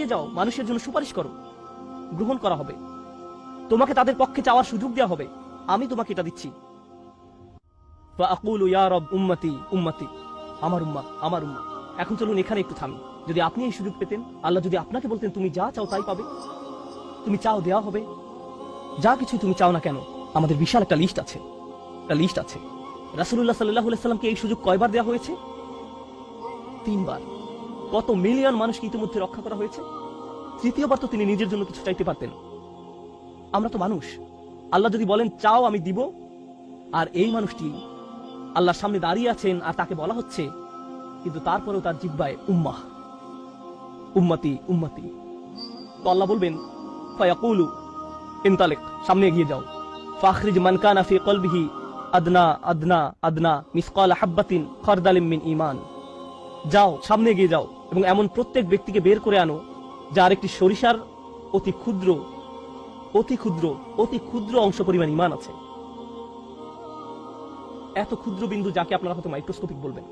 এগিয়ে যাও, মানুষের জন্য সুপারিশ করো, গ্রহণ করা হবে, তোমাকে তাদের পক্ষে চাওয়ার সুযোগ দেওয়া হবে, আমি তোমাকে এটা দিচ্ছি। ফাআকুলু ইয়া রব উম্মতি উম্মতি, আমার উম্মাহ আমার উম্মাহ। এখন চলুন এখানে একটু থামি। যদি আপনি এই সুযোগ পেতেন, আল্লাহ যদি আপনাকে বলতেন তুমি যা চাও তাই পাবে, তুমি চাও দেওয়া হবে, যা কিছু তুমি চাও না কেন, আমাদের বিশাল একটা লিস্ট আছে, রাসূলুল্লাহ সাল্লাল্লাহু আলাইহি সাল্লামকে এই সুযোগ কয়বার দেওয়া হয়েছে? 3 বার। কত মিলিয়ন মানুষকে ইতিমধ্যে রক্ষা করা হয়েছে। তৃতীয়বার তো তিনি নিজের জন্য কিছু চাইতে পারতেন। আমরা তো মানুষ, আল্লাহ যদি বলেন চাও আমি দিব, আর এই মানুষটি আল্লাহর সামনে দাঁড়িয়ে আছেন আর তাকে বলা হচ্ছে, কিন্তু তারপরেও তার জিহ্বায় উম্মাহ উম্মতি উম্মতি, তো আল্লাহ বলবেন ফায়াকুলু ইনতালিক, সামনে এগিয়ে যাও, ফাখরিজ মান কানা ফি কলবিহি আদনা আদনা আদনা মিসকাল হাব্বাতিন খারদালিম মিন ঈমান, যাও সামনে এগিয়ে যাও এবং এমন প্রত্যেক ব্যক্তিকে বের করে আনো যার একটি সরিষার অতি ক্ষুদ্র অতি ক্ষুদ্র অতি ক্ষুদ্র অংশ পরিমাণ ঈমান আছে। এত ক্ষুদ্র বিন্দু যাকে আপনারা হয়তো মাইক্রোস্কোপিক বলবেন,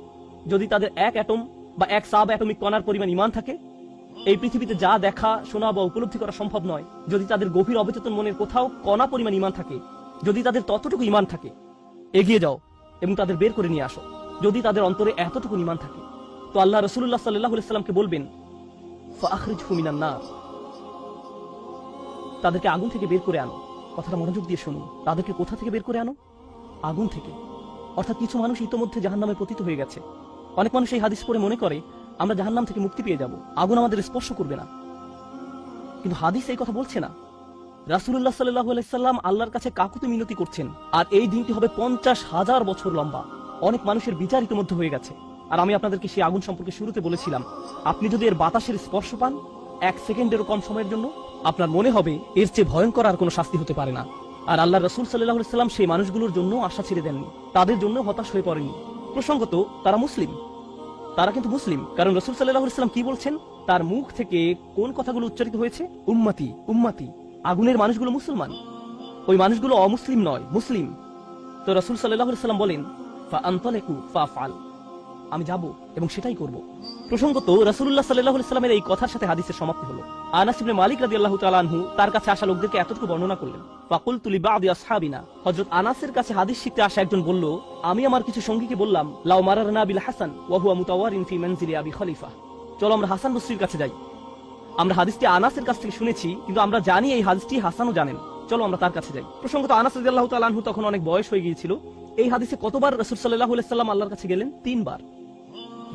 যদি তাদের এক অ্যাটম বা এক সাব অ্যাটমিক কণার পরিমাণ ঈমান থাকে, এই পৃথিবীতে যা দেখা শোনা বা উপলব্ধি করা সম্ভব নয়, যদি তাদের গভীর অবচেতন মনের কোথাও কণা পরিমাণ ঈমান থাকে, যদি তাদের ততটুকু ঈমান থাকে, এগিয়ে যাও এবং তাদের বের করে নিয়ে আসো। যদি তাদের অন্তরে এতটুকু ঈমান থাকে, তো আল্লাহ রাসূলুল্লাহ সাল্লাল্লাহু আলাইহি সাল্লামকে বলবেন ফাখরিজহু মিনান নার, তাদেরকে আগুন থেকে বের করে আনো। কথাটা মনোযোগ দিয়ে শুনুন, তাদেরকে কোথা থেকে বের করে আনো? আগুন থেকে। অর্থাৎ কিছু মানুষ ইতোমধ্যে জাহান্নামে পতিত হয়ে গেছে। অনেক মানুষ এই হাদিস পড়ে মনে করে আমরা জাহান্নাম থেকে মুক্তি পেয়ে যাব, আগুন আমাদের স্পর্শ করবে না, কিন্তু হাদিস এই কথা বলছে না। রাসূলুল্লাহ সাল্লাল্লাহু আলাইহি সাল্লাম আল্লাহর কাছে কাকুতি মিনতি করছেন, আর এই দিনটি হবে 50,000 বছর লম্বা। অনেক মানুষের বিচার ইতোমধ্যে হয়ে গেছে। আর আমি আপনাদেরকে সেই আগুন সম্পর্কে শুরুতে বলেছিলাম, আপনি যদি এর বাতাসের স্পর্শ পান 1 সেকেন্ডেরও কম সময়ের জন্য, আপনার মনে হবে এর চেয়ে ভয়ঙ্কর আর কোনো শাস্তি হতে পারে না। আর আল্লাহ রাসূল সাল্লাল্লাহু আলাইহি সাল্লাম সেই মানুষগুলোর জন্য আশা ছেড়ে দেননি, তাদের জন্য হতাশ হয়ে পড়েননি। প্রসঙ্গত তারা মুসলিম, তারা কিন্তু মুসলিম, কারণ রাসূল সাল্লাল্লাহু আলাইহি সাল্লাম কি বলছেন, তার মুখ থেকে কোন কথাগুলো উচ্চারিত হয়েছে? উম্মতি উম্মতি। আগুনের মানুষগুলো মুসলমান, ওই মানুষগুলো অমুসলিম নয়, মুসলিম। তো রাসূল সাল্লাল্লাহু আলাইহি সাল্লাম বলেন ফাআনতালিকু ফাফআল, আমি যাব এবং সেটাই করব। প্রসঙ্গত রাসূলুল্লাহ সাল্লাল্লাহু আলাইহি সাল্লামের এই কথার সাথে হাদিসের সমাপ্তি হলো। আনাস ইবনে মালিক রাদিয়াল্লাহু তাআলা আনহু তার কাছে আসা লোকদেরকে এতটুকু বর্ণনা করলেন। ফাকুলতু লিবাদি আসহাবিনা, হযরত আনাসের কাছে হাদিস শিখতে আসা একজন বলল, আমি আমার কিছু সঙ্গীকে বললাম, লাউ মারারনা বিল হাসান ওয়া হুয়া মুতাওয়ারিন ফি মানজিলি আবি খলিফা, চলো আমরা হাসান বসরির কাছে যাই। আমরা হাদিসটি আনাসের কাছ থেকে শুনেছি, কিন্তু আমরা জানি এই হাদিসটি হাসানও জানেন, চলো আমরা তার কাছে যাই। প্রসঙ্গত আনাস রাদিয়াল্লাহু তাআলা আনহু তখন অনেক বয়স হয়ে গিয়েছিল। এই হাদিসে কতবার রাসূল সাল্লাল্লাহু আলাইহি সাল্লাম আল্লাহর কাছে গেলেন? 3 বার।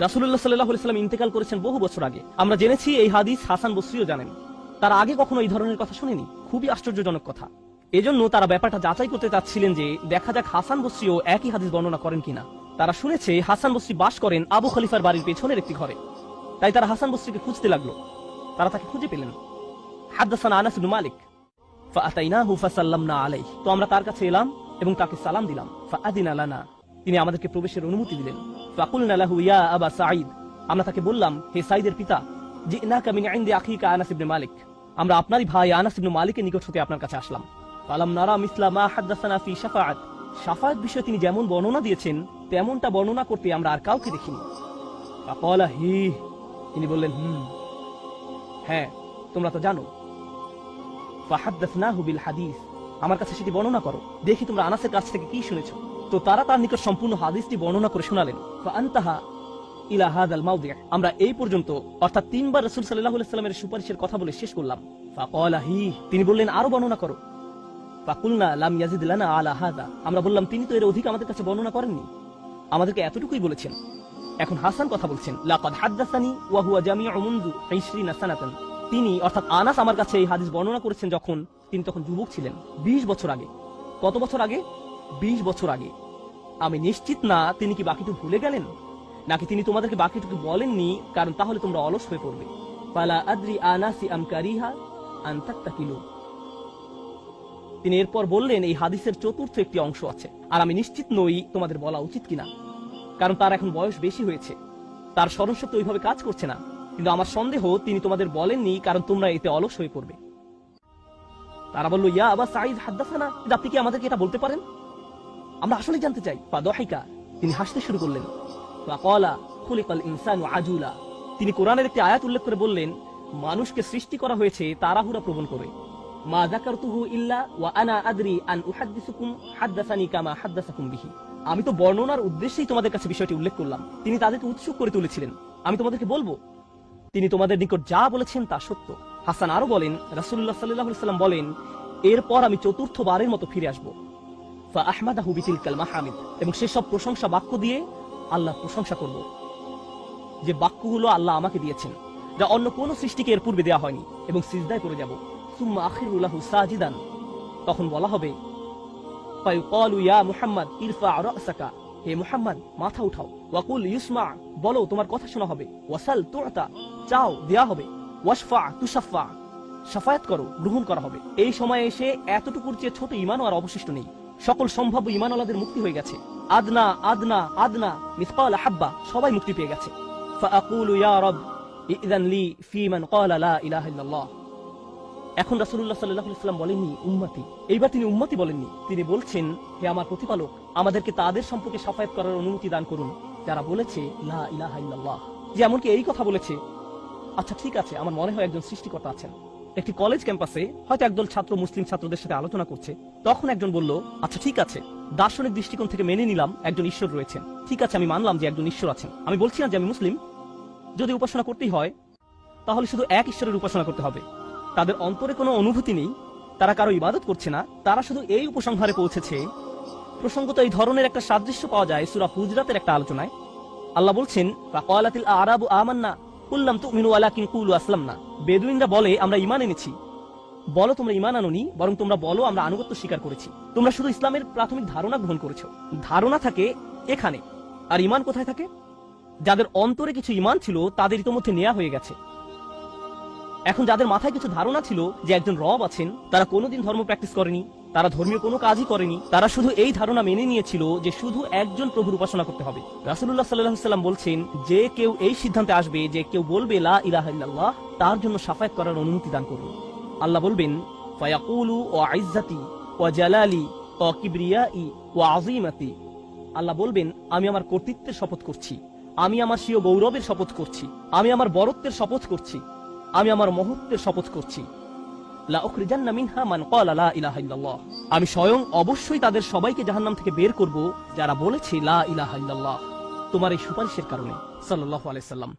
রাসূলুল্লাহ সাল্লাল্লাহু আলাইহি সাল্লাম ইন্তেকাল করেছেন বহু বছর আগে। আমরা জেনেছি এই হাদিস হাসান বসরিও জানেন, তারা আগে কখনো এই ধরনের কথা শুনেনি। খুবই আশ্চর্যজনক কথা। এজন্য তারা ব্যাপারটা যাচাই করতে চাচ্ছিলেন যে দেখা যাক হাসান বসরিও একই হাদিস বর্ণনা করেন কিনা। তারা শুনেছে হাসান বসরি বাস করেন আবু খলিফার বাড়ির পেছনের একটি ঘরে, তাই তারা হাসান বসরিকে খুঁজতে লাগলো। তারা তাকে খুঁজে পেলেন। হাদাসানা আনাস ইবনে মালিক ফাআতাইনাহু ফাসাল্লামনা আলাইহি, তো আমরা তার কাছে এলাম এবং তাকে সালাম দিলাম। ফাআদিনা লানা, তিনি আমাদেরকে প্রবেশের অনুমতি দিলেন। ফাকুলনা লাহু ইয়া আবা সাঈদ, আমরা তাকে বললাম, হে সাঈদের পিতা, জিনাকা মিন ইনদি আখিকা আনাস ইবনে মালিক, আমরা আপনারই ভাই আনাস ইবনে মালিকের নিকট হতে আপনার কাছে আসলাম। ফালাম নারা মিসলা মা হাদাসানা ফি শাফাআত, শাফাআত বিষয়ে তিনি যেমন বর্ণনা দিয়েছেন তেমনটা বর্ণনা করতে আমরা আর কাউকে দেখিনি। ফাকালা হি, তিনি বললেন হ্যাঁ তোমরা তো জানো। ফাহাদাসনাহু বিল হাদিস, আমার কাছে সেটি বর্ণনা করো, দেখি তোমরা আনাসের কাছ থেকে কি শুনেছো। তো তারা তার নিকট সম্পূর্ণ হাদিসটি বর্ণনা করে শোনালেন। ফাআনতাহা ইলা হাযাল মাওদি', আমরা এই পর্যন্ত অর্থাৎ 3 বার রাসূল সাল্লাল্লাহু আলাইহি সাল্লামের সুপারিশের কথা বলে শেষ করলাম। ফাকালা হি, তিনি বললেন আরো বর্ণনা করো। ফাকুলনা লাম ইয়াজিদ লানা আলা হাযা, আমরা বললাম তিনি তো এর অধিক আমাদের কাছে বর্ণনা করেননি, আমাদেরকে এতটুকুই বলেছেন। এখন হাসান কথা বলছেন, লাকাদ হাদাসানি ওয়া হুয়া জামিউ মুনযু 20 সানাতান, তিনি অর্থাৎ আনাস আমার কাছে এই হাদিস বর্ণনা করেছেন যখন তিনি তখন যুবক ছিলেন, 20 বছর আগে। কত বছর আগে? 20 বছর আগে। আমি নিশ্চিত না তিনি কি বাকিটুকু ভুলে গেলেন, নাকি তিনি তোমাদেরকে বাকিটুকু বলেননি, কারণ তাহলে তোমরা অলস হয়ে পড়বে। ফালা আদরি আনাসি আম কারিহা আন তাত্তাকিলু, তিনি এরপর বললেন এই হাদিসের চতুর্থ একটি অংশ আছে, আর আমি নিশ্চিত নই তোমাদের বলা উচিত কিনা, কারণ তার এখন বয়স বেশি হয়েছে, তার স্মরণশক্তি ওইভাবে কাজ করছে না, কিন্তু আমার সন্দেহ তিনি তোমাদের বলেননি কারণ তোমরা এতে অলস হয়ে পড়বে। তারা বলল, ইয়া আবা সাঈদ হাদাসানা, আপনি কি আমাদেরকে এটা বলতে পারেন? আমরা আসলে জানতে চাই। ফাদাহিকা, তিনি হাসতে শুরু করলেন। ফাকালা খুলিকাল ইনসানু আজুলা, তিনি কোরআনের একটি আয়াত উল্লেখ করে বললেন, মানুষকে সৃষ্টি করা হয়েছে তাড়াহুড়া প্রবণ করে। মা যাকারতুহু ইল্লা ওয়া আনা আদরি আন উহাদ্দিসুকুম হাদ্দাসানি কামা হাদ্দাসাকুম বিহি। আমি তো বর্ণনার উদ্দেশ্যেই তোমাদের কাছে বিষয়টি উল্লেখ করলাম। তিনি তাদেরকে উৎসুক করে তুলেছিলেন, আমি তোমাদেরকে বলবো তিনি তোমাদের নিকট যা বলেছেন তা সত্য। হাসান আরো বলেন, রাসূলুল্লাহ সাল্লাল্লাহু আলাইহি ওয়াসাল্লাম বলেন, এরপর আমি চতুর্থবারের মতো ফিরে আসবো। ফা আহমাদাহু বিতিলকাল মাহামিদ, এবং সেসব প্রশংসা বাক্য দিয়ে আল্লাহর প্রশংসা করব, যে বাক্যগুলো আল্লাহ আমাকে দিয়েছেন, যা অন্য কোন সৃষ্টিকে এর পূর্বে দেওয়া হয়নি, এবং সিজদায় করে যাব। সুম্মা আখিরু লাহু সাজিদান, তখন বলা হবে, ফায়ুকালু ইয়া মুহাম্মদ ইরফা রাসাকা, হে মুহাম্মদ মাথা উঠাও। ওয়াকুল ইউসমা, বলো তোমার কথা শোনা হবে। ওয়াসাল তুতা, চাও দেয়া হবে। ওয়াশফা তুশাফা, শাফায়াত করো গ্রহণ করা হবে। এই সময়ে এসে এতটুকুর চেয়ে ছোট ঈমানও আর অবশিষ্ট নেই। সকল সম্ভাব্য ঈমানওয়ালাদের মুক্তি হয়ে গেছে। আদনা আদনা আদনা মিসকাল হাব্বা, সবাই মুক্তি পেয়ে গেছে। ফাআকুলু ইয়া রব ইযযান লি ফি মান ক্বালা লা ইলাহা ইল্লাল্লাহ। এখন রাসূলুল্লাহ সাল্লাল্লাহু আলাইহি ওয়াসাল্লাম বলেননি উম্মতি, এইবার তিনি উম্মতি বলেননি, তিনি বলছেন, হে আমার প্রতিপালক, আমাদেরকে তাদের সম্পর্কে শাফায়াত করার অনুমতি দান করুন যারা বলেছে লা ইলাহা ইল্লাল্লাহ। যে এমনকি এই কথা বলেছে, আচ্ছা ঠিক আছে, আমার মনে হয় একজন সৃষ্টিকর্তা আছেন। একটি কলেজ ক্যাম্পাসে হয়তো একদল ছাত্র মুসলিম ছাত্রদের সাথে আলোচনা করছে। তখন একজন বলল, আচ্ছা ঠিক আছে, দার্শনিক দৃষ্টিকোণ থেকে মেনে নিলাম একজন ঈশ্বর রয়েছেন। ঠিক আছে, আমি মানলাম যে একজন ঈশ্বর আছেন। আমি বলছি না যে আমি মুসলিম। যদি উপাসনা করতেই হয় তাহলে শুধু এক ঈশ্বরের উপাসনা করতে হবে। তাদের অন্তরে কোনো অনুভূতি নেই, তারা কারো ইবাদত করছে না, তারা শুধু এই উপসংহারে পৌঁছেছে। প্রসঙ্গত এই ধরনের একটা সাদৃশ্য পাওয়া যায় সূরা হুজরাতের একটা আলোচনায়। আল্লাহ বলছেন, ফাকালাতিল আরাবু আমান্না কুল লাম তুমিনু ওয়ালাকিন কুলু আসলামনা। বেদুইনরা বলে আমরা ঈমান এনেছি। বলো তোমরা ঈমান আনোনি, বরং তোমরা বলো আমরা আনুগত্য স্বীকার করেছি। তোমরা শুধু ইসলামের প্রাথমিক ধারণা গ্রহণ করেছো। ধারণা থাকে এখানে, আর ঈমান কোথায় থাকে? যাদের অন্তরে কিছু ঈমান ছিল তাদের ইতোমধ্যে নেওয়া হয়ে গেছে। এখন যাদের মাথায় কিছু ধারণা ছিল যে একজন রব আছেন, তারা কোনোদিন ধর্ম প্র্যাকটিস করেনি, তারা ধর্মীয় কোনো কাজই করেনি, তারা শুধু এই ধারণা মেনে নিয়েছিল যে শুধু একজন প্রভুর উপাসনা করতে হবে। রাসূলুল্লাহ সাল্লাল্লাহু আলাইহি ওয়াসাল্লাম বলছেন, যে কেউ এই সিদ্ধান্তে আসবে যে কেউ বলবে লা ইলাহা ইল্লাল্লাহ, তার জন্য শাফায়াত করার অনুমতি দান করুন। আল্লাহ বলবেন, ফায়াকুলু ওয়া ইজ্জাতি ওয়া জালালি ওয়া কিবরিয়াই ওয়া আযীমাতি। আল্লাহ বলবেন, আমি আমার কর্তৃত্বের শপথ করছি, আমি আমার স্বীয় গৌরবের শপথ করছি, আমি আমার বরত্বের শপথ করছি, আমি আমার মহত্বের শপথ করছি। লা উখরিজান্না মিনহা মান ক্বালা লা ইলাহা ইল্লাল্লাহ। আমি স্বয়ং অবশ্যই তাদের সবাইকে জাহান্নাম থেকে বের করব যারা বলেছে লা ইলাহা ইল্লাল্লাহ, তোমার এই সুপারিশের কারণে। সাল্লাল্লাহু আলাইহি সাল্লাম।